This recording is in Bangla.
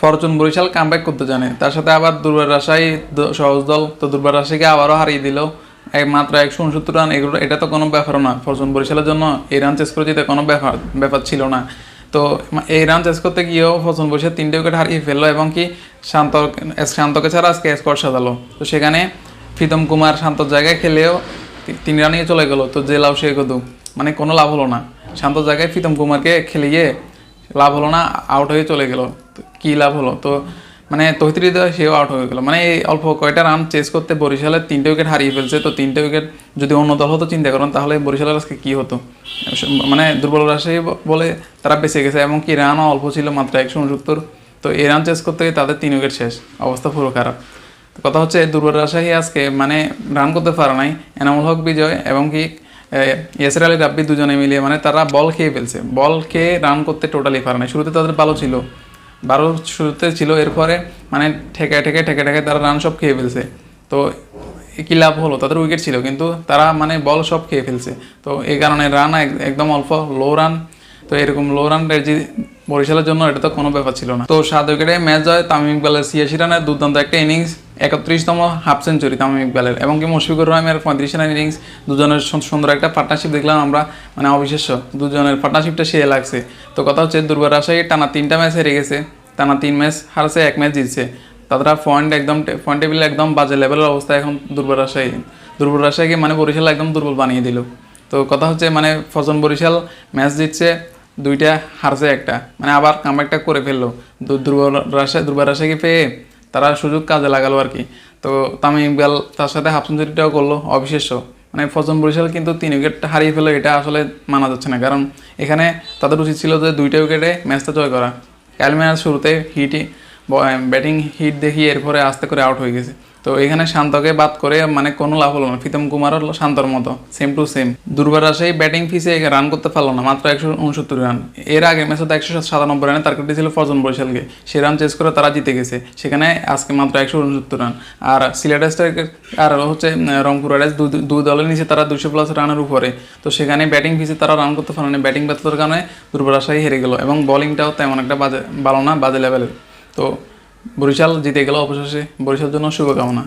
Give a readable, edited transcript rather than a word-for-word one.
ফরচুন বরিশাল কামব্যাক করতে জানে, তার সাথে আবার দুর্বার রাজশাহী সহজ দল, তো দুর্বার রাজশাহীকে আবারও হারিয়ে দিল মাত্র 169 রান। এগুলো এটা তো কোনো ব্যাপারও না, ফরচুন বরিশালের জন্য এই রান চেস করে যেতে কোনো ব্যাপার ছিল না। তো এই রান চেস করতে গিয়েও ফরচুন বরিশাল 3টে উইকেট হারিয়ে ফেললো এবং কি শান্তকে ছাড়া আজকে স্কোর সাজালো। তো সেখানে প্রীতম কুমার শান্তর জায়গায় খেলেও 3 রানিয়ে চলে গেলো। তো যে লাভ সে কদু, মানে কোনো লাভ হলো না। শান্তর জায়গায় প্রীতম কুমারকে খেলিয়ে লাভ হলো না, আউট হয়ে চলে গেল। কি লাভ হলো? তো মানে তৌহিদ হৃদয় সেও আউট হয়ে গেল। মানে এই অল্প কয়টা রান চেস করতে বরিশালের 3টে উইকেট হারিয়ে ফেলছে। তো 3টে উইকেট যদি অন্য দল হতো চিন্তা করেন, তাহলে বরিশালের আজকে কী হতো? মানে দুর্বল রাজশাহী বলে তারা বেঁচে গেছে এবং কি রানও অল্প ছিল, মাত্র 169। তো এই রান চেস করতে গিয়ে তাদের 3 উইকেট শেষ, অবস্থা পুরো খারাপ। তো কথা হচ্ছে দুর্বল রাজশাহী আজকে মানে রান করতে পারে নাই। এনামুল হক বিজয় এবং কি ইয়াসির আলী রাব্বি দুজনে মিলিয়ে মানে তারা বল খেয়ে ফেলছে, বল খেয়ে রান করতে টোটালি পারে নাই। শুরুতে তাদের ভালো ছিল, 12 শুরুতে ছিল, এরপরে মানে ঠেকায় তারা রান সব খেয়ে ফেলছে। তো কী লাভ হলো? তাদের উইকেট ছিল কিন্তু তারা মানে বল সব খেয়ে ফেলছে। তো এই কারণে রান একদম অল্প, লো রান। তো এরকম লো রান বরিশালের জন্য এটা তো কোনো ব্যাপার ছিল না। তো 7 উইকেটে ম্যাচ জয় তামিম ইকবালের 86 রানের দুর্দান্ত একটা ইনিংস, 31তম হাফ সেঞ্চুরি তামিম ইকবালের, এবং কি মুশফিকুর রহিমের 35 রানের ইনিংস। দুজনের সুন্দর একটা পার্টনারশিপ দেখলাম আমরা, মানে অবিশ্বাস্য, দুজনের পার্টনারশিপটা সে লাগছে। তো কথা হচ্ছে দুর্বার রাজশাহী টানা 3টা ম্যাচ হেরে গেছে, টানা 3 ম্যাচ হারছে, 1 ম্যাচ জিতছে। তারা পয়েন্ট টেবিলে একদম বাজে লেভেলের অবস্থা এখন দুর্বার রাজশাহীকে মানে বরিশাল একদম দুর্বল বানিয়ে দিল। তো কথা হচ্ছে মানে ফরচুন বরিশাল ম্যাচ জিতছে 2টা, হারছে 1টা, মানে আবার কামব্যাকটা করে ফেললো। দুর্বার রাজশাহীকে পেয়ে তারা সুযোগ কাজে লাগালো আর কি। তো তামিম ইকবাল তার সাথে হাফ সেঞ্চুরিটাও করলো, অবিশ্বাস্য। মানে ফরচুন বরিশাল কিন্তু 3 উইকেট হারিয়ে ফেললো, এটা আসলে মানা যাচ্ছে না। কারণ এখানে তাদের উচিত ছিল যে 2টা উইকেটে ম্যাচটা জয় করা। কাল ম্যাচ শুরুতে ব্যাটিং হিট দেখিয়ে এরপরে আস্তে করে আউট হয়ে গেছে। তো এখানে শান্তকে বাদ করে মানে কোনো লাভ হলো না। প্রীতম কুমার হলো শান্তর মতো, সেম টু সেম। দুর্বার রাজশাহী ব্যাটিং ফিসে রান করতে পারলো না, মাত্র 169 রান। এর আগে ম্যাচে 197 রানে টার্গেট ছিল ফরচুন বরিশালকে, সে রান চেস করে তারা জিতে গেছে। সেখানে আজকে মাত্র 169 রান। আর সিলেট স্ট্রাইকার আর হচ্ছে রংপুর রাইডার্স, দুই দলের নিচে তারা 200+ রানের উপরে। তো সেখানে ব্যাটিং ফিসে তারা রান করতে পারে না, ব্যাটিং ব্যর্থতার কারণে দুর্বার রাজশাহী হেরে গেল, এবং বোলিংটাও তেমন একটা ভালো না, বাজে লেভেলের। তো বরিশাল জিতে গেল অবশেষে, বরিশালের জন্য শুভকামনা।